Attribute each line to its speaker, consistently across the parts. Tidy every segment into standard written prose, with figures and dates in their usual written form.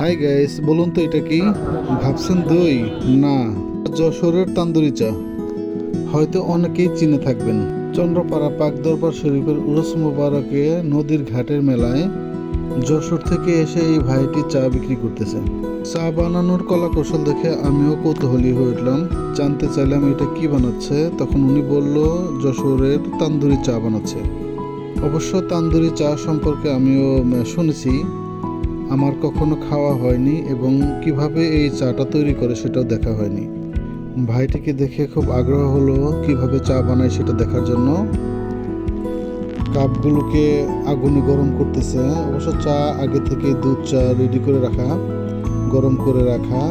Speaker 1: Hi guys, বলুন তো এটা কি? ভাবছেন দই? না, যশোরের তান্দুরি চা। হয়তো অনেকেই চিনে থাকবেন। চন্দ্রপাড়া পাক দরবার শরীফের উরুস মুবারকে নদীর ঘাটের মেলায় যশোর থেকে এসে এই ভাইটি চা বিক্রি করতেছে। চা বানানোর কলা কৌশল দেখে আমিও কৌতূহলী হয়ে উঠলাম। জানতে চাইলাম এটা কি বানাচ্ছে। তখন উনি বলল যশোরের তান্দুরি চা বানাচ্ছে। অবশ্য তান্দুরি চা সম্পর্কে আমিও শুনেছি, আমার কখনো খাওয়া হয়নি এবং কিভাবে এই চাটা তৈরি করে সেটাও দেখা হয়নি। ভাইটিকে দেখে খুব আগ্রহ হলো কিভাবে চা বানায় সেটা দেখার জন্য। কাপগুলোকে আগুনে গরম করতেছে। অবশ্য চা আগে থেকে দুধ চা রেডি করে রাখা, গরম করে রাখা,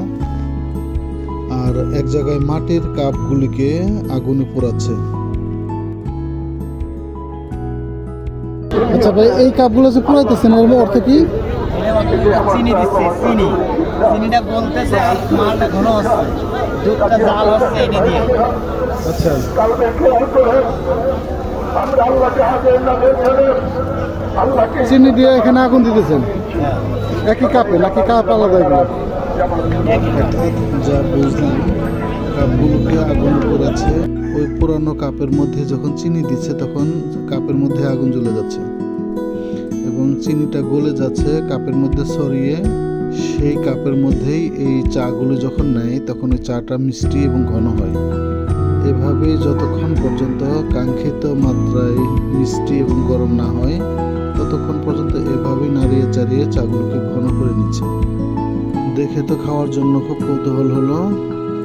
Speaker 1: আর এক জায়গায় মাটির কাপগুলিকে আগুনে পোড়াচ্ছে। আচ্ছা ভাই, এই কাপগুলো যে পোড়াইতেছেন এর অর্থ কি?
Speaker 2: চিনি দিচ্ছে, চিনিটা বলতেছে মালটা ঘন হচ্ছে, দুধটা জাল হচ্ছে এনে দিয়ে।
Speaker 1: আচ্ছা, চিনি দিয়ে এখানে আগুন দিতেছেন একই কাপে নাকি কাপ আলাদা? যা বুঝলাম, কাপগুলোকে আগুন পোড়াচ্ছে। ওই পুরানো কাপের মধ্যে যখন চিনি দিচ্ছে তখন কাপের মধ্যে আগুন জ্বলে যাচ্ছে এবং চিনিটা গলে যাচ্ছে কাপের মধ্যে ছড়িয়ে। সেই কাপের মধ্যেই এই চাগুলো যখন নেয় তখন ওই চাটা মিষ্টি এবং ঘন হয়। এভাবেই যতক্ষণ পর্যন্ত কাঙ্ক্ষিত মাত্রায় মিষ্টি এবং গরম না হয় ততক্ষণ পর্যন্ত এভাবেই নাড়িয়ে চাড়িয়ে চাগুলোকে ঘন করে নিচ্ছে। দেখে তো খাওয়ার জন্য খুব কৌতূহল হলো।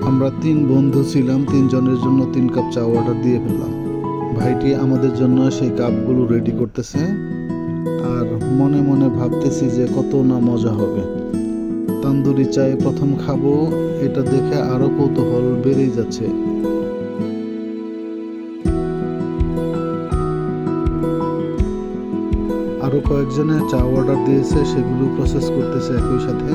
Speaker 1: আমরা 3 বন্ধু ছিলাম, 3 জনের জন্য 3 কাপ চা অর্ডার দিয়ে ফেললাম। ভাইটি আমাদের জন্য সেই কাপগুলো রেডি করতেছে আর মনে মনে ভাবতেছি যে কত না মজা হবে। তান্দুরি চায়ে প্রথম খাবো, এটা দেখে আরো কৌতূহল বেড়েই যাচ্ছে। আরো কয়েকজনে চা অর্ডার দিয়েছে, সেগুলো প্রসেস করতেছে একই সাথে।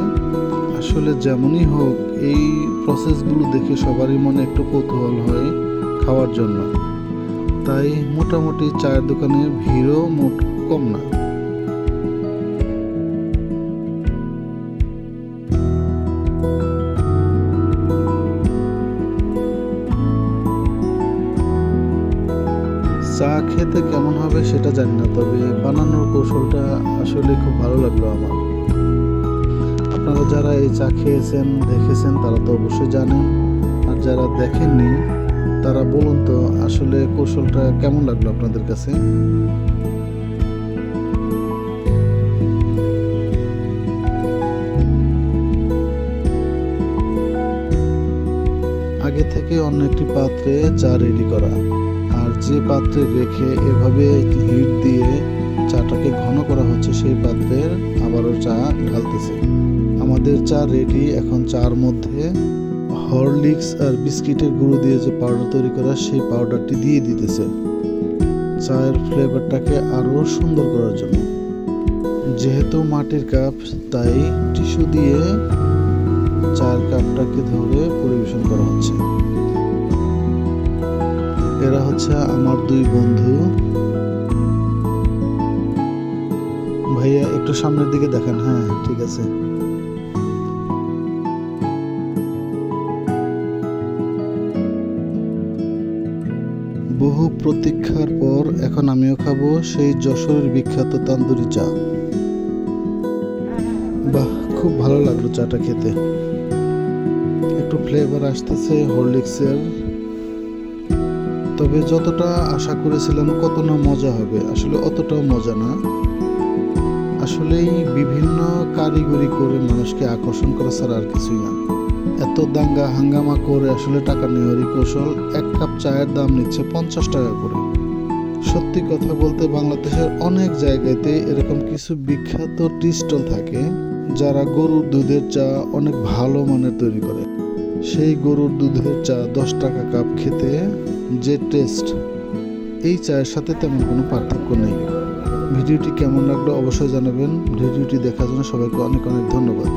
Speaker 1: আসলে যেমনই হোক, এই প্রসেসগুলো দেখে সবারই মনে একটু কৌতূহল হয় খাওয়ার জন্য। তাই মোটামুটি চায়ের দোকানে ভিড়ও কম না। চা খেতে কেমন হবে সেটা জানি না, তবে বানানোর কৌশলটা আসলে খুব ভালো লাগলো আমার। আপনারা যারা এই চা খেয়েছেন, দেখেছেন, তারা তো অবশ্যই জানেন, আর যারা দেখেননি তারা বলুন তো আসলে কৌশলটা কেমন লাগলো আপনাদের কাছে। আগে থেকে অন্য একটি পাত্রে চা রেডি করা, আর যে পাত্রে রেখে এভাবে হিট দিয়ে চাটাকে ঘন করা হচ্ছে সেই পাত্রের আবারও চা ঢালতেছে। আমাদের চা রেডি। এখন চার মধ্যে হরলিক্স আর বিস্কিটের গুঁড়ো দিয়ে যে পাউডার তৈরি করা সেই পাউডারটি দিয়ে দিতেছে চায়ের ফ্লেভারটাকে আরো সুন্দর করার জন্য। যেহেতু মাটির কাপ তাই টিস্যু দিয়ে চায়ের কাপটাকে ধরে পরিবেশন করা হচ্ছে। এরা হচ্ছে আমার 2 বন্ধু। ভাইয়া একটু সামনের দিকে দেখান। হ্যাঁ, ঠিক আছে। বহু প্রতীক্ষার পর এখন আমিও খাবো সেই যশোরের বিখ্যাত তান্দুরি চা। বাহ, খুব ভালো লাগলো চাটা খেতে। একটু ফ্লেভার আসতেছে হরলিক্সের, তবে যতটা আশা করেছিলাম কত না মজা হবে আসলে অতটাও মজা না। আসলেই বিভিন্ন কারিগরি করে মানুষকে আকর্ষণ করা ছাড়া আর কিছুই না। এত দাঙ্গা হাঙ্গামা করে আসলে টাকা নেওয়ারই কৌশল। 1 কাপ চায়ের দাম নিচ্ছে 50 টাকা করে। সত্যি কথা বলতে বাংলাদেশের অনেক জায়গাতে এরকম কিছু বিখ্যাত টি স্টল থাকে যারা গরুর দুধের চা অনেক ভালো মানের তৈরি করে। সেই গরুর দুধের চা 10 টাকা কাপ খেতে যে টেস্ট, এই চায়ের সাথে তেমন কোনো পার্থক্য নেই। ভিডিওটি কেমন লাগলো অবশ্যই জানাবেন। ভিডিওটি দেখার জন্য সবাইকে অনেক অনেক ধন্যবাদ।